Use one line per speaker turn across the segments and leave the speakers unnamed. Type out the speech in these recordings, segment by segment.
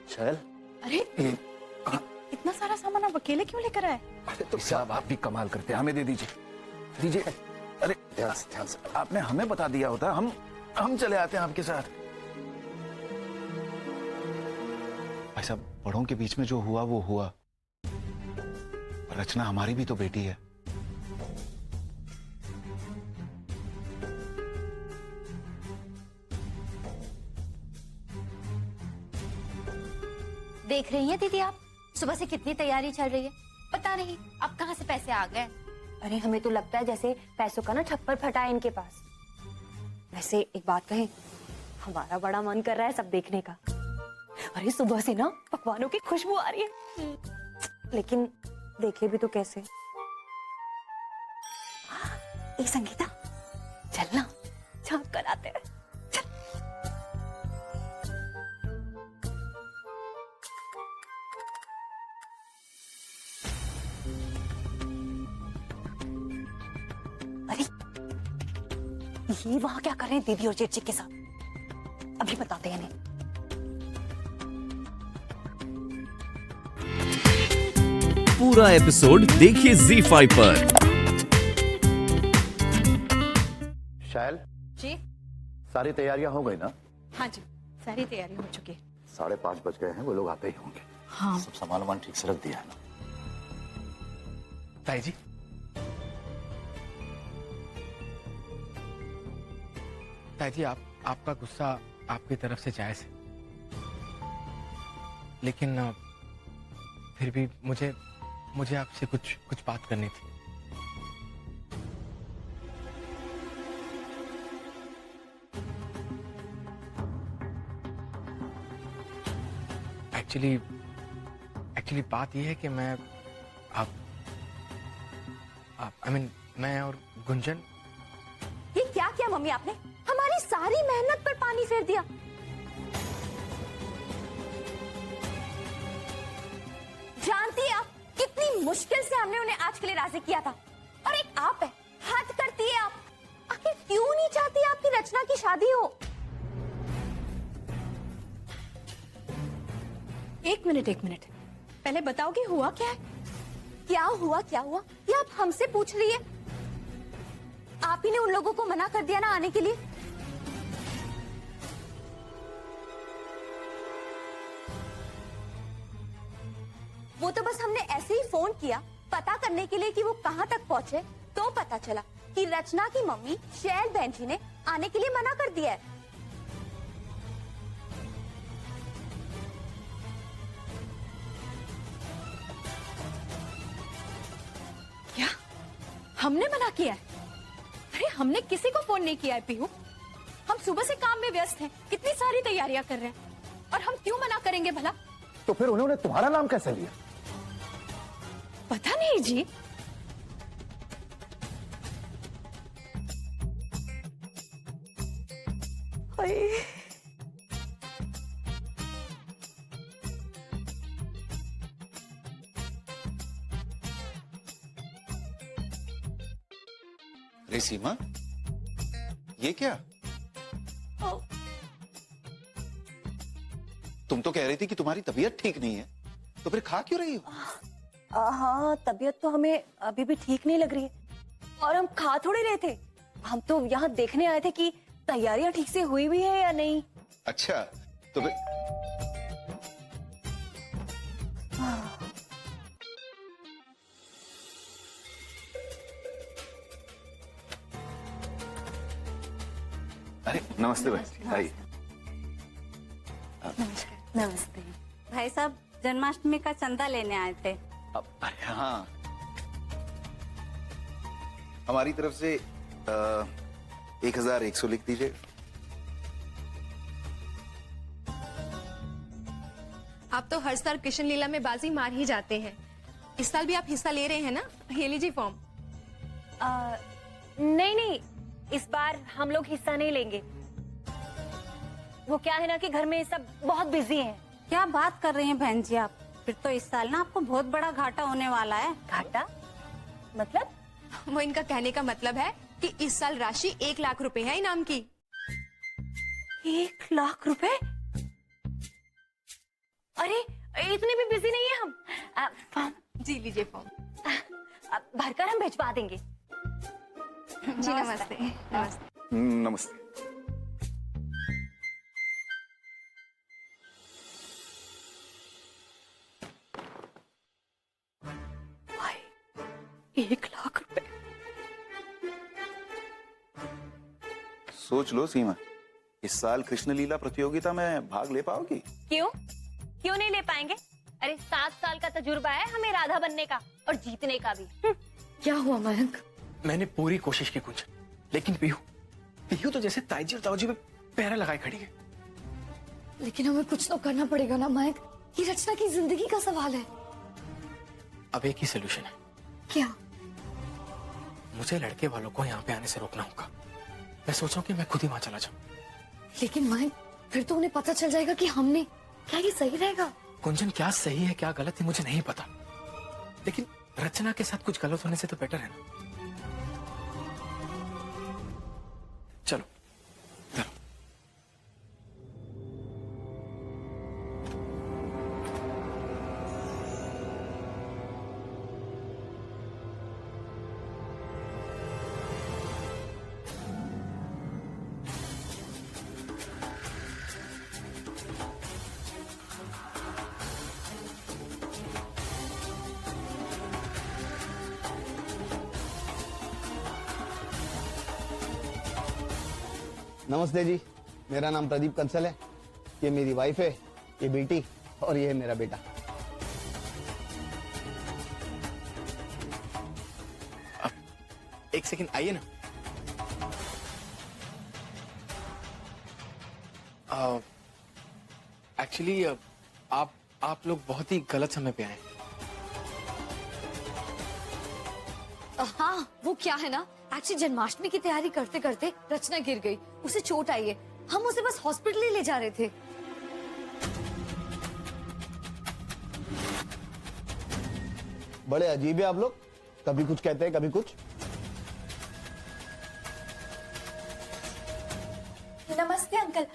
शैल,
अरे इतना सारा सामान आप अकेले क्यों लेकर आए?
अरे तो
साहब आप भी कमाल करते हैं, हमें दे दीजिए दीजिए। अरे
ध्यान से।
आपने हमें बता दिया होता, हम चले आते हैं आपके साथ। भाई साहब, बड़ों के बीच में जो हुआ वो हुआ, रचना हमारी भी तो बेटी है।
देख रही हैं दीदी आप, सुबह से कितनी तैयारी चल रही है। पता नहीं अब कहाँ से पैसे आ गए।
अरे हमें तो लगता है जैसे पैसों का ना छप्पर फटा है इनके पास। वैसे एक बात कहें, हमारा बड़ा मन कर रहा है सब देखने का। अरे सुबह से ना पकवानों की खुशबू आ रही है, लेकिन देखे भी तो कैसे। ए संगीता, चलना झांक कर आते हैं। अरे ये वहां क्या कर रहे हैं दीदी और जेठ जी के साथ? अभी बताते हैं इन्हें।
पूरा एपिसोड देखिए ZEE5 पर।
शैल,
जी
सारी तैयारियां हो गई ना?
हाँ जी, सारी तैयारी हो चुकी है।
5:30 बज गए हैं, वो लोग आते ही होंगे।
हाँ
सब सामान ठीक से रख दिया है ना?
ताई जी,
ताई जी, आपका गुस्सा आपकी तरफ से जायज है, लेकिन फिर भी मुझे आपसे कुछ बात करनी थी। एक्चुअली बात यह है कि मैं मैं और गुंजन।
ये क्या किया मम्मी आपने? हमारी सारी मेहनत पर पानी फेर दिया। जानती है आप कितनी मुश्किल से हमने उन्हें आज के लिए राजी किया था, और एक आप है, हद करती है आप। आखिर क्यों नहीं चाहती आपकी रचना की शादी हो?
एक मिनट, पहले बताओगे हुआ क्या है?
क्या हुआ ये आप हमसे पूछ रही है? आप ही ने उन लोगों को मना कर दिया ना आने के लिए। वो तो बस हमने ऐसे ही फोन किया पता करने के लिए कि वो कहां तक पहुंचे, तो पता चला कि रचना की मम्मी शैल बहन जी ने आने के लिए मना कर दिया है।
क्या हमने मना किया है? अरे हमने किसी को फोन नहीं किया है पीहू। हम सुबह से काम में व्यस्त हैं, कितनी सारी तैयारियां कर रहे हैं, और हम क्यों मना करेंगे भला?
तो फिर उन्होंने तुम्हारा नाम कैसे लिया?
पता नहीं जी।
अरे सीमा, ये क्या? तुम तो कह रही थी कि तुम्हारी तबीयत ठीक नहीं है, तो फिर खा क्यों रही हो?
हाँ, तबीयत तो हमें अभी भी ठीक नहीं लग रही है, और हम खा थोड़े रहे थे। हम तो यहाँ देखने आए थे कि तैयारियां ठीक से हुई भी है या नहीं।
अच्छा, तो फिर अरे नमस्ते भाई। आइए।
नमस्ते।
भाई साहब जन्माष्टमी का चंदा लेने आए थे।
अरे हाँ, हमारी तरफ से 1100 लिख दीजिए।
आप तो हर साल कृष्ण लीला में बाजी मार ही जाते हैं, इस साल भी आप हिस्सा ले रहे हैं ना? ये लीजिए फॉर्म।
नहीं, इस बार हम लोग हिस्सा नहीं लेंगे। वो क्या है ना कि घर में सब बहुत बिजी हैं।
क्या बात कर रही हैं बहन जी आप? फिर तो इस साल ना आपको बहुत बड़ा घाटा होने वाला है।
घाटा मतलब?
वो इनका कहने का मतलब है कि इस साल राशि 1 लाख रुपए है इनाम की।
1 लाख रुपए? अरे इतने भी बिजी नहीं है हम। फॉर्म
जी लीजिए फॉर्म।
भरकर हम भिजवा देंगे।
जी नमस्ते। नमस्ते।
नमस्ते।
भाई 1,00,000 रुपए।
सोच लो सीमा, इस साल कृष्ण लीला प्रतियोगिता में भाग ले पाओगी?
क्यों क्यों नहीं ले पाएंगे? अरे 7 साल का तजुर्बा है हमें राधा बनने का और जीतने का भी।
क्या हुआ मयंक?
मैंने पूरी कोशिश की कुछ, लेकिन पीहू तो जैसे ताईजी और ताऊजी पे पैरा लगाए खड़ी है।
लेकिन हमें कुछ तो करना पड़ेगा ना मयंक, ये रचना की जिंदगी का सवाल है।
अब एक ही सोल्यूशन है,
क्या?
मुझे लड़के वालों को यहाँ पे आने से रोकना होगा। मैं सोच रहा हूँ कि मैं खुद ही वहां चला जाऊं।
लेकिन मयंक फिर तो उन्हें पता चल जाएगा कि हमने, क्या ये सही रहेगा?
कुंजन क्या सही है क्या गलत है मुझे नहीं पता, लेकिन रचना के साथ कुछ गलत होने से तो बेटर है ना। चलो चलो।
नमस्ते जी, मेरा नाम प्रदीप कंसल है। ये मेरी वाइफ है, ये बेटी और ये है मेरा बेटा।
एक सेकंड आइए ना। एक्चुअली आप लोग बहुत ही गलत समय पे आए।
हाँ वो क्या है ना, एक्चुअली जन्माष्टमी की तैयारी करते करते रचना गिर गई, उसे चोट आई है। हम उसे बस हॉस्पिटल ही ले जा रहे थे।
बड़े अजीब है आप लोग, कभी कुछ कहते हैं कभी कुछ।
नमस्ते अंकल।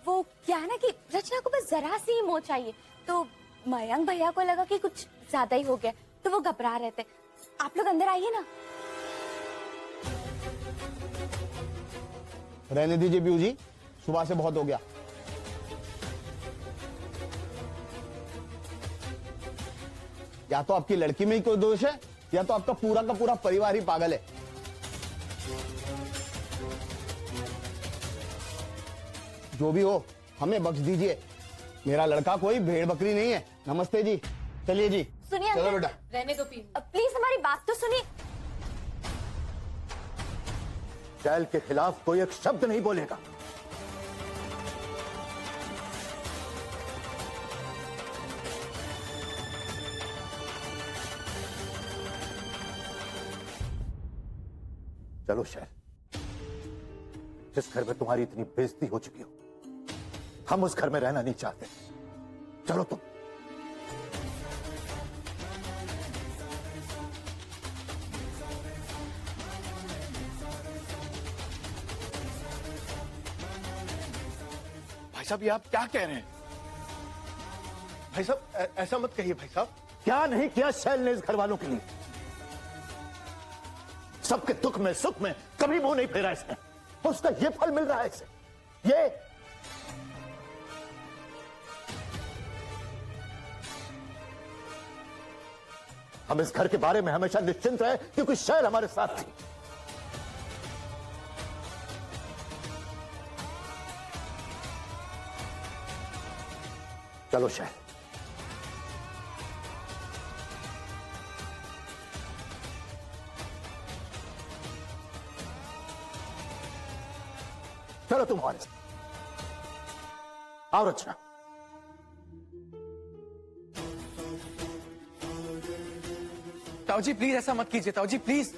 वो क्या है ना कि रचना को बस जरा सी ही मोच चाहिए, तो मयंक भैया को लगा कि कुछ ज्यादा ही हो गया, तो वो घबरा रहे थे। आप लोग अंदर आइए ना।
रहने दीजिए पीहू जी, सुबह से बहुत हो गया। या तो आपकी लड़की में ही कोई दोष है या तो आपका पूरा का पूरा परिवार ही पागल है। जो भी हो हमें बख्श दीजिए, मेरा लड़का कोई भेड़ बकरी नहीं है। नमस्ते जी, चलिए जी।
सुनिए
चलो
अंकल,
बेटा।
रहने दो पीहू।
प्लीज हमारी बात तो सुनिए।
शैल के खिलाफ कोई एक शब्द नहीं बोलेगा। चलो शैल, जिस घर में तुम्हारी इतनी बेइज्जती हो चुकी हो, हम उस घर में रहना नहीं चाहते। चलो तुम।
भाई साहब ये आप क्या कह रहे हैं? भाई साहब ऐसा मत कहिए भाई साहब।
क्या नहीं किया शैल ने इस घर वालों के लिए? सबके दुख में सुख में कभी मुंह नहीं फेरा इसने, और उसका ये फल मिल रहा है इसे। ये हम इस घर के बारे में हमेशा निश्चिंत रहे क्योंकि शैल हमारे साथ थी। चलो शैल। चलो तुम हमारे साथ आओ रचना।
ताऊ जी प्लीज ऐसा मत कीजिए, ताऊ जी प्लीज।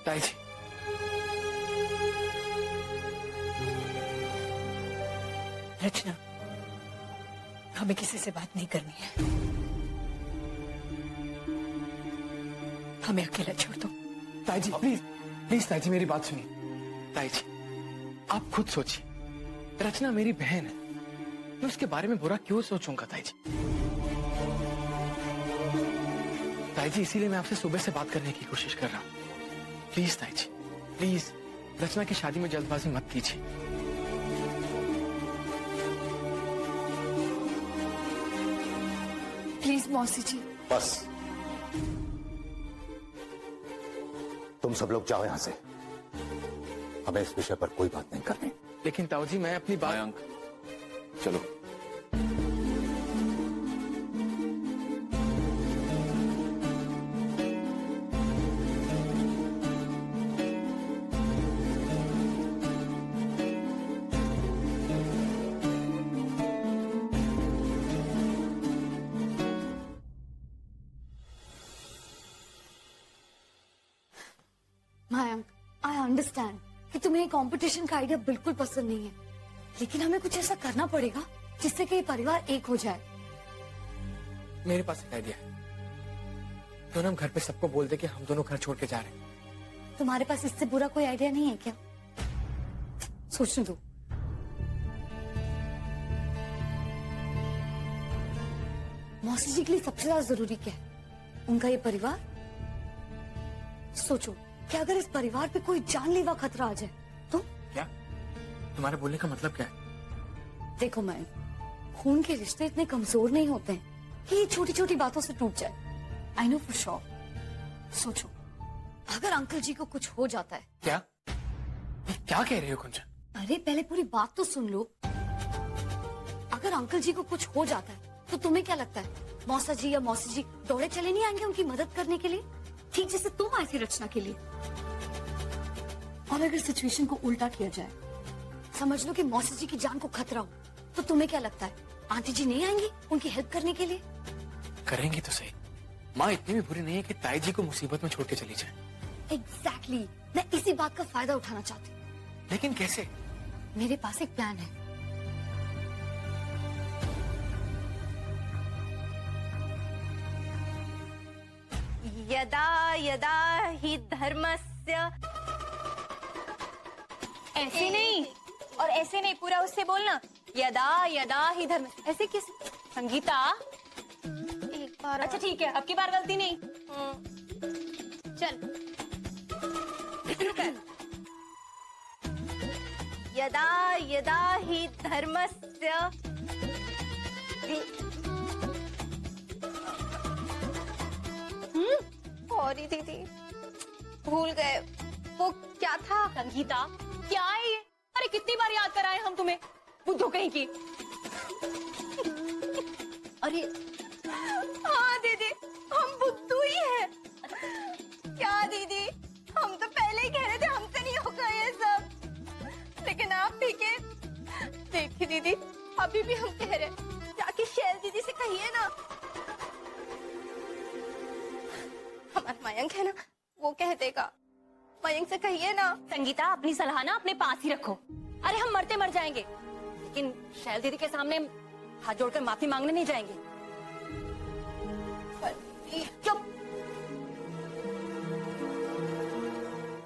ताई जी
रचना, हमें किसी से बात नहीं करनी है। हमें अकेला छोड़ दो।
ताई जी प्लीज प्लीज ताई जी मेरी बात सुनिए। ताई जी आप खुद सोचिए, रचना मेरी बहन है, मैं उसके बारे में बुरा क्यों सोचूंगा ताई जी? ताई जी इसीलिए मैं आपसे सुबह से बात करने की कोशिश कर रहा हूँ। प्लीज ताई जी प्लीज, रचना की शादी में जल्दबाजी मत कीजिए।
प्लीज मौसी जी।
बस तुम सब लोग जाओ यहां से, हमें इस विषय पर कोई बात नहीं करनी।
लेकिन ताऊ जी मैं अपनी बात।
मयंक चलो।
मयंक, आई अंडरस्टैंड कि तुम्हें कंपटीशन का आइडिया बिल्कुल पसंद नहीं है, लेकिन हमें कुछ ऐसा करना पड़ेगा जिससे कि ये परिवार एक हो जाए।
मेरे पास एक आइडिया है, तो हम घर पे सबको बोल दे कि हम दोनों घर छोड़ के जा रहे हैं।
तुम्हारे पास इससे बुरा कोई आइडिया नहीं है क्या? सोचने दो। मौसी जी के लिए सबसे ज्यादा जरूरी क्या है? उनका ये परिवार। सोचो कि अगर इस परिवार पे कोई जानलेवा खतरा आ जाए तो?
क्या तुम्हारे बोलने का मतलब क्या है?
देखो मैं, खून के रिश्ते इतने कमजोर नहीं होते हैं कि ये छोटी छोटी बातों से टूट जाए। I know for sure. सोचो अगर अंकल जी को कुछ हो जाता है।
क्या ये क्या कह रहे हो कुंजन?
अरे पहले पूरी बात तो सुन लो। अगर अंकल जी को कुछ हो जाता है तो तुम्हें क्या लगता है, मौसा जी या मौसी जी दौड़े चले नहीं आएंगे उनकी मदद करने के लिए, ठीक जैसे तुम आई थी रचना के लिए? और अगर सिचुएशन को उल्टा किया जाए, समझ लो कि मौसी जी की जान को खतरा हो, तो तुम्हें क्या लगता है आंटी जी नहीं आएंगी उनकी हेल्प करने के लिए?
करेंगे तो सही। माँ इतनी भी बुरी नहीं है कि ताई जी को मुसीबत में छोड़ के चली जाए।
एग्जैक्टली, मैं इसी बात का फायदा उठाना चाहती हूँ।
लेकिन कैसे?
मेरे पास एक प्लान है।
यदा यदा हि धर्मस्य।
ऐसे नहीं, और ऐसे नहीं, पूरा उससे बोलना। यदा यदा ही धर्म। ऐसे किस? संगीता
एक बार
अच्छा ठीक है, अब की बार गलती नहीं। चल शुरू कर।
यदा यदा हि धर्मस्य। सॉरी दीदी, भूल गए। वो क्या था?
संगीता क्या है ये? अरे कितनी बार याद कराए हम तुम्हें, बुद्धू कहीं की।
अरे
हाँ दीदी, हम बुद्धू ही हैं। क्या दीदी, हम तो पहले ही कह रहे थे हमसे नहीं होगा ये सब, लेकिन आप भी के। देखिए दीदी, अभी भी हम कह रहे हैं, जाके शैल दीदी से कहिए ना। हमारा मयंक है ना, वो कह देगा। मयंक से कहिए ना। संगीता अपनी सलाह ना अपने पास ही रखो। अरे हम मरते मर जाएंगे, लेकिन शैल दीदी के सामने हाथ जोड़कर माफी मांगने नहीं जाएंगे।
चुप।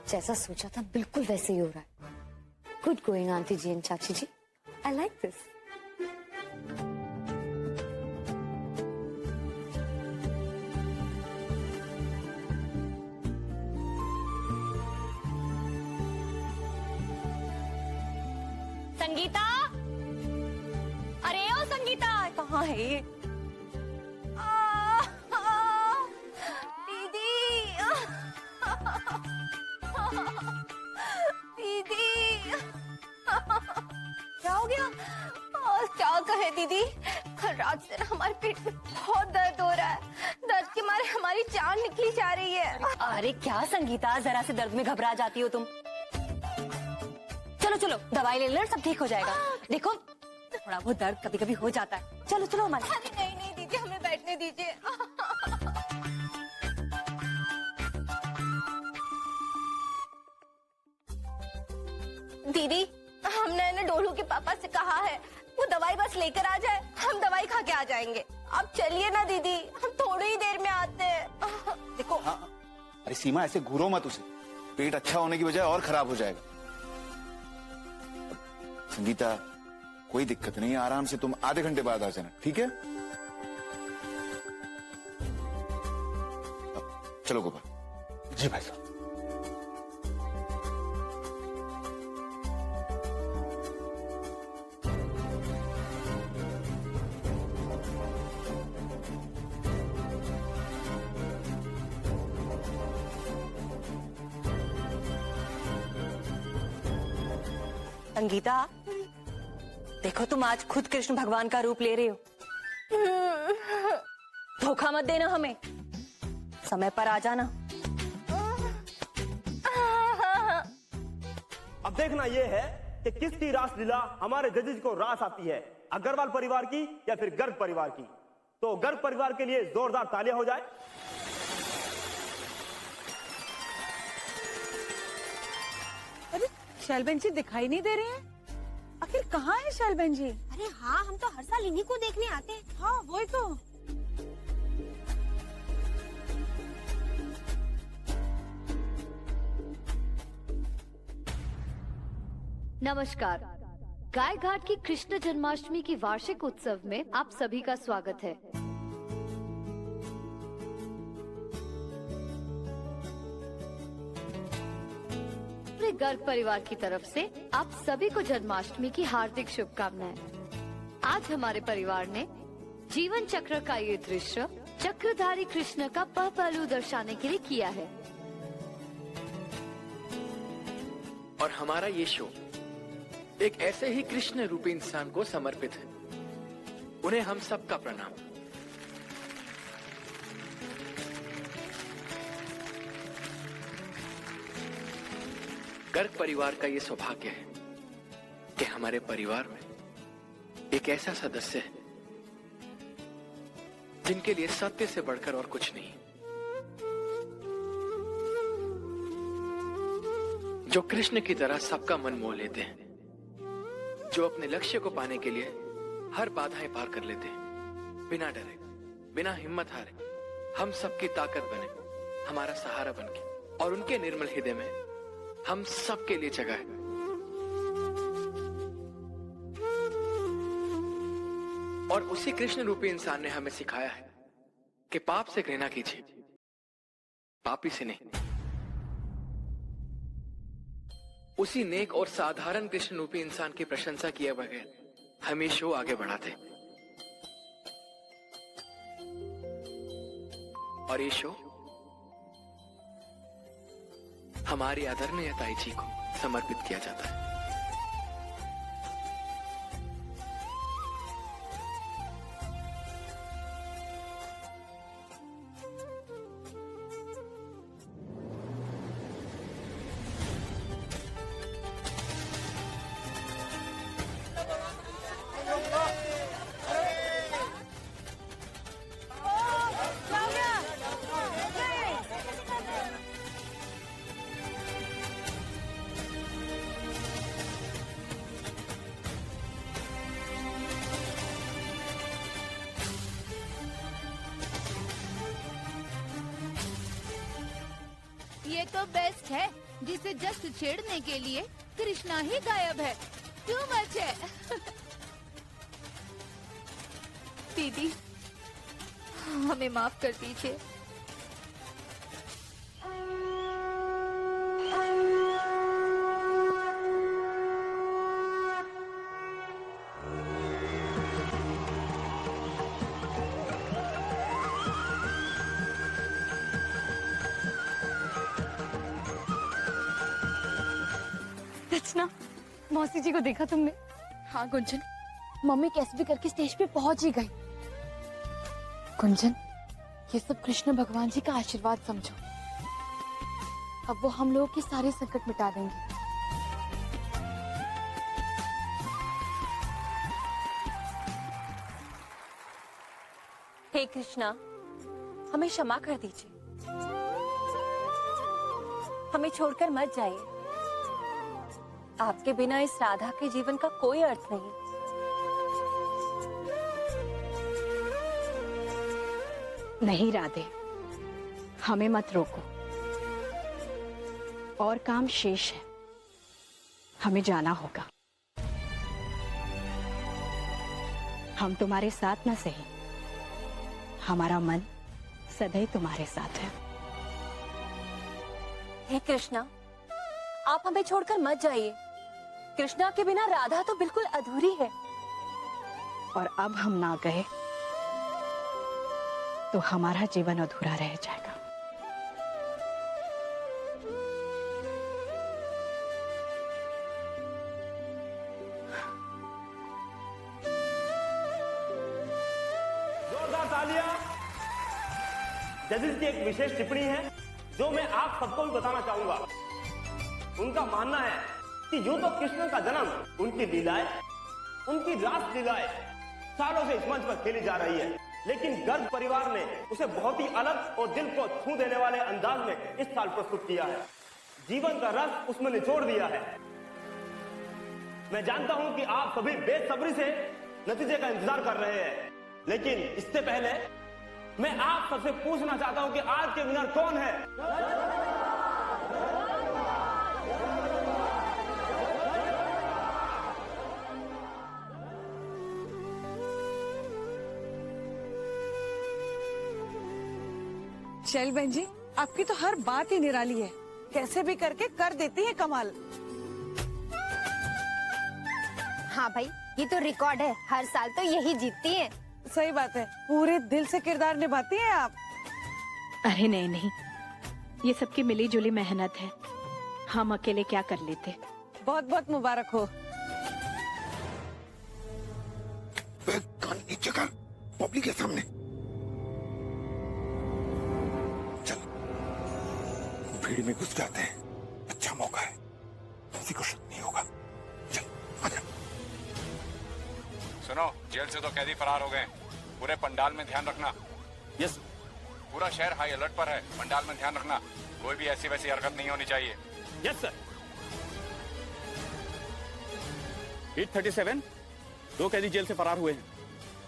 जैसा सोचा था बिल्कुल वैसे ही हो रहा है। Good going aunty ji and चाची ji, I like this.
Sangeeta, अरे ओ संगीता, कहाँ है ये? दीदी, दीदी, क्या हो गया? क्या कहे दीदी, कल रात से ना हमारे पेट में बहुत दर्द हो रहा है। दर्द के मारे हमारी जान निकली जा रही है।
अरे क्या संगीता, जरा से दर्द में घबरा जाती हो तुम। चलो चलो दवाई ले लो, सब ठीक हो जाएगा। देखो थोड़ा बहुत दर्द कभी कभी हो जाता है। चलो चलो हमारे।
अरे नहीं नहीं दीदी, हमें बैठने दीजिए। दीदी, हमने ना डोलू के पापा से कहा है, वो दवाई बस लेकर आ जाए, हम दवाई खा के आ जाएंगे। आप चलिए ना दीदी, हम थोड़ी ही देर में आते हैं। देखो
अरे सीमा, ऐसे घूरो मत उसे, पेट अच्छा होने की बजाय और खराब हो जाएगा। संगीता, कोई दिक्कत नहीं है, आराम से तुम आधे घंटे बाद आ जाना, ठीक है? चलो गोपाल।
जी भाई साहब।
संगीता, देखो तुम आज खुद कृष्ण भगवान का रूप ले रही हो। धोखा मत देना हमें, समय पर आ जाना।
अब देखना यह है कि किसकी रासलीला हमारे जजेज को रास आती है, अग्रवाल परिवार की या फिर गर्ग परिवार की। तो गर्ग परिवार के लिए जोरदार तालियां हो जाए।
अरे शैलबेन जी दिखाई नहीं दे रहे हैं, आखिर कहाँ है शैलबेन जी?
अरे हाँ, हम तो हर साल इन्हीं को देखने आते हैं।
हाँ वही तो।
नमस्कार। गाय घाट की कृष्ण जन्माष्टमी की वार्षिक उत्सव में आप सभी का स्वागत है। पूरे गर्ग परिवार की तरफ से आप सभी को जन्माष्टमी की हार्दिक शुभकामनाएं। आज हमारे परिवार ने जीवन चक्र का ये दृश्य चक्रधारी कृष्ण का पहलू दर्शाने के लिए किया है।
और हमारा ये शो एक ऐसे ही कृष्ण रूपी इंसान को समर्पित है। उन्हें हम सबका प्रणाम। गर्ग परिवार का ये सौभाग्य है कि हमारे परिवार में एक ऐसा सदस्य है जिनके लिए सत्य से बढ़कर और कुछ नहीं, जो कृष्ण की तरह सबका मन मोह लेते हैं, जो अपने लक्ष्य को पाने के लिए हर बाधाएं पार कर लेते हैं, बिना डरे, बिना हिम्मत हारे, हम सबकी ताकत बने, हमारा सहारा बनके, और उनके निर्मल हृदय में हम सबके लिए जगह है। और उसी कृष्ण रूपी इंसान ने हमें सिखाया है कि पाप से घृणा कीजिए, पापी से नहीं। उसी नेक और साधारण कृष्ण रूपी इंसान की प्रशंसा किए बगैर हम ये शो आगे बढ़ाते। और ये शो हमारी आदरणीय ताई जी को समर्पित किया जाता है।
ये तो बेस्ट है, जिसे जस्ट छेड़ने के लिए कृष्णा ही गायब है। टू मच है। दीदी, हमें माफ कर दीजिए।
रचना, मौसी जी को देखा तुमने?
हाँ गुंजन, मम्मी कैसे भी करके स्टेज पे पहुंच ही गई। गुंजन, ये सब कृष्ण भगवान जी का आशीर्वाद समझो। अब वो हम लोगों के सारे संकट मिटा देंगे।
हे कृष्णा, हमें क्षमा कर दीजिए, हमें छोड़कर मत जाइए। आपके बिना इस राधा के जीवन का कोई अर्थ नहीं।
नहीं राधे, हमें मत रोको।
और काम शेष है, हमें जाना होगा। हम तुम्हारे साथ न सही, हमारा मन सदैव तुम्हारे साथ है।
हे कृष्णा, आप हमें छोड़कर मत जाइए। कृष्णा के बिना राधा तो बिल्कुल अधूरी है।
और अब हम ना गए तो हमारा जीवन अधूरा रह जाएगा।
जोरदार तालियां। जजेस की एक विशेष टिप्पणी है जो मैं आप सबको भी बताना चाहूंगा। उनका मानना है कि यूं तो कृष्ण का जन्म, उनकी लीलाएं, उनकी रास लीलाएं सालों से इस मंच पर खेली जा रही है, लेकिन गर्ग परिवार ने उसे बहुत ही अलग और दिल को छू देने वाले अंदाज में इस साल प्रस्तुत किया है। जीवन का रस उसमें निचोड़ दिया है। मैं जानता हूं कि आप सभी बेसब्री से नतीजे का इंतजार कर रहे हैं, लेकिन इससे पहले मैं आप सबसे पूछना चाहता हूं कि आज के विनर कौन है?
शैल बहन जी, आपकी तो हर बात ही निराली है। कैसे भी करके कर देती है कमाल।
हाँ भाई, ये तो रिकॉर्ड है, हर साल तो यही जीतती है।
सही बात है, पूरे दिल से किरदार निभाती हैं आप।
अरे नहीं नहीं, ये सबकी मिली जुली मेहनत है, हम अकेले क्या कर लेते।
बहुत बहुत मुबारक हो।
कान नीचे कर, पब्लिक के सामने। चल, भीड़ में घुस जाते हैं, अच्छा मौका है, किसी को शक नहीं होगा। चल, आजा।
सुनो, जेल से तो कैदी फरार हो गए, पूरे पंडाल में ध्यान रखना।
यस।
पूरा शहर हाई अलर्ट पर है, पंडाल में ध्यान रखना, कोई भी ऐसी वैसी हरकत नहीं होनी चाहिए।
Yes sir. 837 दो कैदी जेल से फरार हुए हैं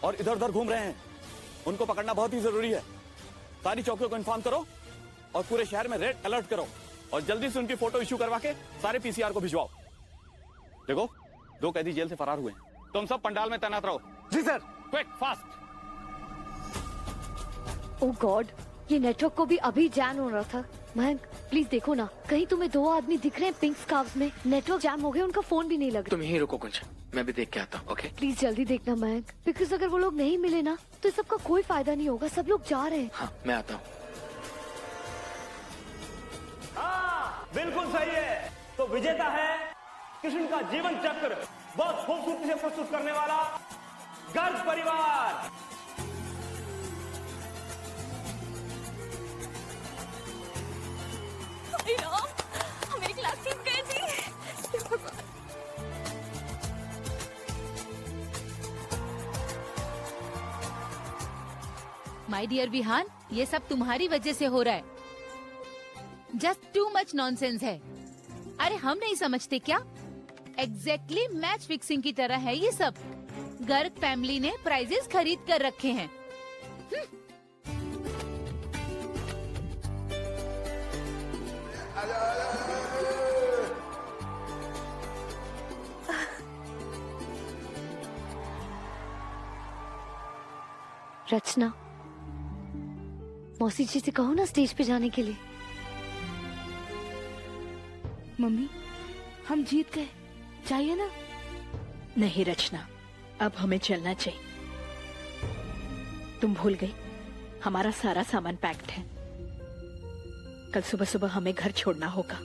और इधर उधर घूम रहे हैं। उनको पकड़ना बहुत ही जरूरी है। सारी चौकियों को इन्फॉर्म करो और पूरे शहर में रेड अलर्ट करो और जल्दी से उनकी फोटो इश्यू करवा के सारे पीसीआर को भिजवाओ। देखो, दो कैदी जेल से फरार हुए हैं, तुम सब पंडाल में तैनात रहो।
जी sir.
Quick, fast.
Oh god, ये नेटवर्क को भी अभी जैम हो रहा था। मयंक प्लीज देखो ना, कहीं तुम्हें दो आदमी दिख रहे हैं पिंक स्कार्फ में। नेटवर्क जैम हो गया, उनका फोन भी नहीं लग रहा।
तुम यहीं रुको कुछ, मैं भी देख के आता हूँ। ओके
प्लीज जल्दी देखना मयंक, बिकॉज अगर वो लोग नहीं मिले ना तो सबका कोई फायदा नहीं होगा। सब लोग जा रहे हैं।
हाँ, मैं आता हूँ।
हाँ, बिल्कुल सही है। तो विजेता है कृष्ण का जीवन चक्र बहुत खूबसूरती से प्रस्तुत करने वाला गर्ग परिवार।
मेरी क्लास टीम गई थी।
माय डियर विहान, ये सब तुम्हारी वजह से हो रहा है। जस्ट टू मच नॉनसेंस है। अरे हम नहीं समझते क्या? एग्जैक्टली मैच फिक्सिंग की तरह है ये सब। गर्ग फैमिली ने प्राइजेस खरीद कर रखे हैं।
रचना, मौसी जी से कहो ना स्टेज पे जाने के लिए।
मम्मी, हम जीत गए, चाहिए ना?
नहीं रचना, अब हमें चलना चाहिए। तुम भूल गई, हमारा सारा सामान पैक्ड है। कल सुबह सुबह हमें घर छोड़ना होगा।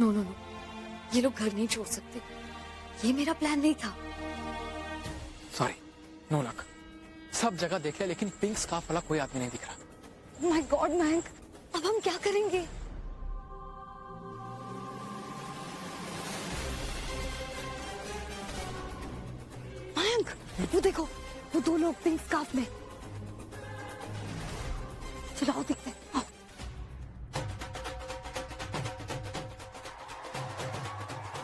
नो नो नो, ये लोग घर नहीं छोड़ सकते। ये मेरा प्लान नहीं था।
Sorry, no luck. सब जगह देख लिया, लेकिन पिंक स्कार्फ वाला कोई आदमी नहीं दिख रहा।
माय गॉड मयंक, अब हम क्या करेंगे? मयंक, वो देखो, वो दो लोग पिंक स्कार्फ में। चलाओ दिखते हैं। आओ।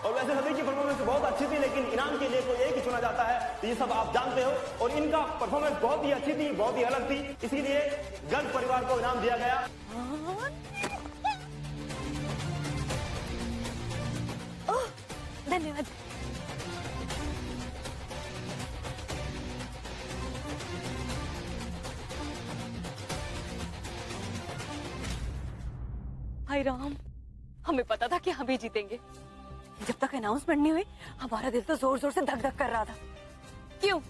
और वैसे सभी की परफॉर्मेंस बहुत अच्छी थी, लेकिन इनाम के लिए कोई एक ही चुना जाता है, तो ये सब आप जानते हो। और इनका परफॉर्मेंस बहुत ही अच्छी थी, बहुत ही अलग थी, इसीलिए गर्ग परिवार को इनाम दिया गया।
धन्यवाद। हाय राम, हमें पता था कि हम ही जीतेंगे। जब तक अनाउंसमेंट नहीं हुई हमारा दिल तो जोर जोर से धक धक कर रहा था। क्यों,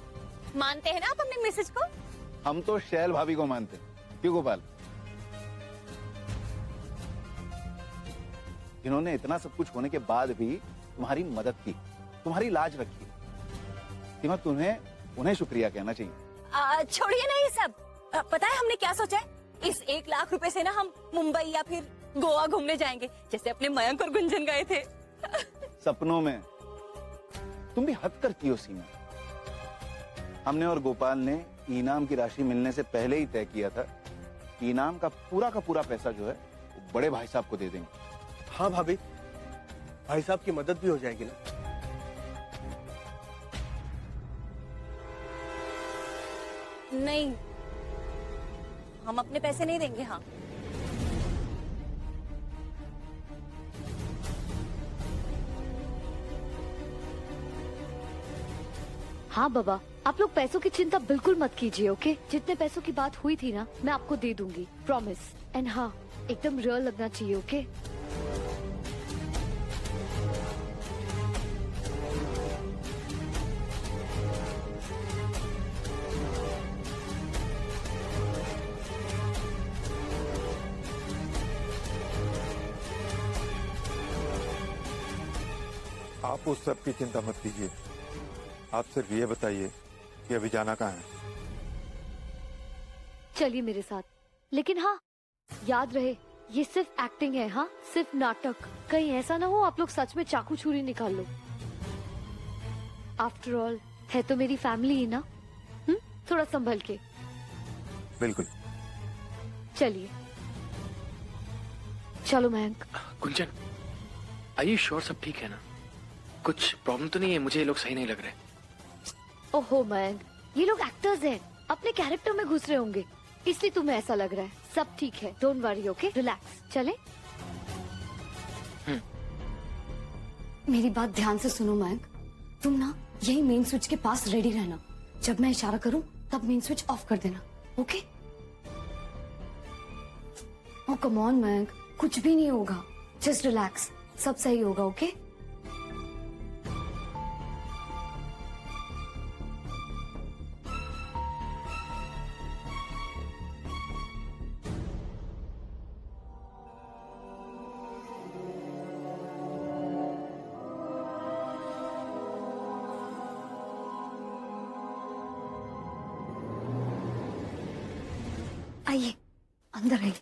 मानते हैं ना आप अपने मैसेज को?
हम तो शैल भाभी को मानते हैं। क्यों गोपाल? जिन्होंने इतना सब कुछ होने के बाद भी तुम्हारी मदद की, तुम्हारी लाज रखी, सीमा उन्हें शुक्रिया कहना चाहिए।
छोड़िए ना ये सब। पता है हमने क्या सोचा है? इस 1 लाख रुपए से ना हम मुंबई या फिर गोवा घूमने जाएंगे, जैसे अपने मयंक और गुंजन गए थे।
सपनों में। तुम भी हद करती हो सीमा। हमने और गोपाल ने इनाम की राशि मिलने से पहले ही तय किया था कि इनाम का पूरा पैसा जो है वो बड़े भाई साहब को दे देंगे।
हाँ भाभी, भाई साहब की मदद भी हो जाएगी ना।
नहीं, हम अपने पैसे नहीं देंगे। हाँ,
हाँ बाबा, आप लोग पैसों की चिंता बिल्कुल मत कीजिए, ओके? जितने पैसों की बात हुई थी ना, मैं आपको दे दूंगी, प्रॉमिस। एंड हाँ, एकदम रियल लगना चाहिए, ओके?
आप उस सब की चिंता मत कीजिए। आप सिर्फ ये बताइए कि अभी जाना कहाँ है।
चलिए मेरे साथ। लेकिन हाँ, याद रहे, ये सिर्फ एक्टिंग है, हाँ, सिर्फ नाटक। कहीं ऐसा ना हो आप लोग सच में चाकू छुरी निकाल लो। आफ्टर ऑल है तो मेरी फैमिली ही ना। थोड़ा संभल के।
बिल्कुल।
चलिए, चलो Mayank.
Gunjan, are you sure सब ठीक है ना? कुछ प्रॉब्लम तो नहीं है? मुझे ये लोग सही नहीं लग रहे।
ओहो मयंक, ये लोग एक्टर्स हैं, अपने कैरेक्टर में घुस रहे होंगे, इसलिए तुम्हें ऐसा लग रहा है। सब ठीक है, डोंट वरी, ओके? रिलैक्स। चले?
मेरी बात ध्यान से सुनो मयंक, तुम ना यही मेन स्विच के पास रेडी रहना। जब मैं इशारा करूं तब मेन स्विच ऑफ कर देना, okay? Oh come on Mayank, कुछ भी नहीं होगा, जस्ट रिलैक्स, सब सही होगा, ओके? आइए, अंदर आइए।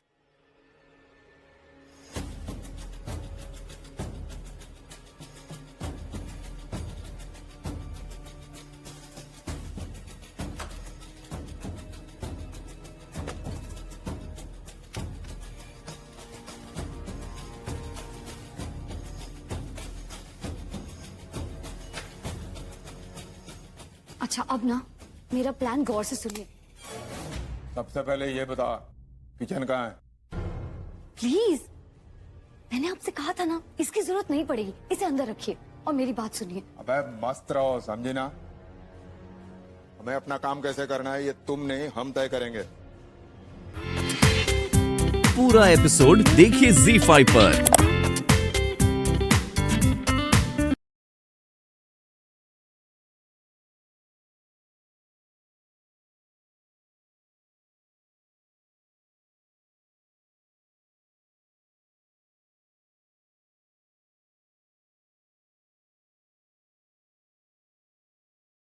अच्छा, अब ना मेरा प्लान गौर से सुनिए।
सबसे पहले ये बता, किचन कहाँ है?
प्लीज, मैंने आपसे कहा था ना, इसकी जरूरत नहीं पड़ेगी, इसे अंदर रखिए और मेरी बात सुनिए।
अबे मस्त रहो, समझी ना? हमें अपना काम कैसे करना है ये तुम नहीं, हम तय करेंगे।
पूरा एपिसोड देखिए ZEE5 पर।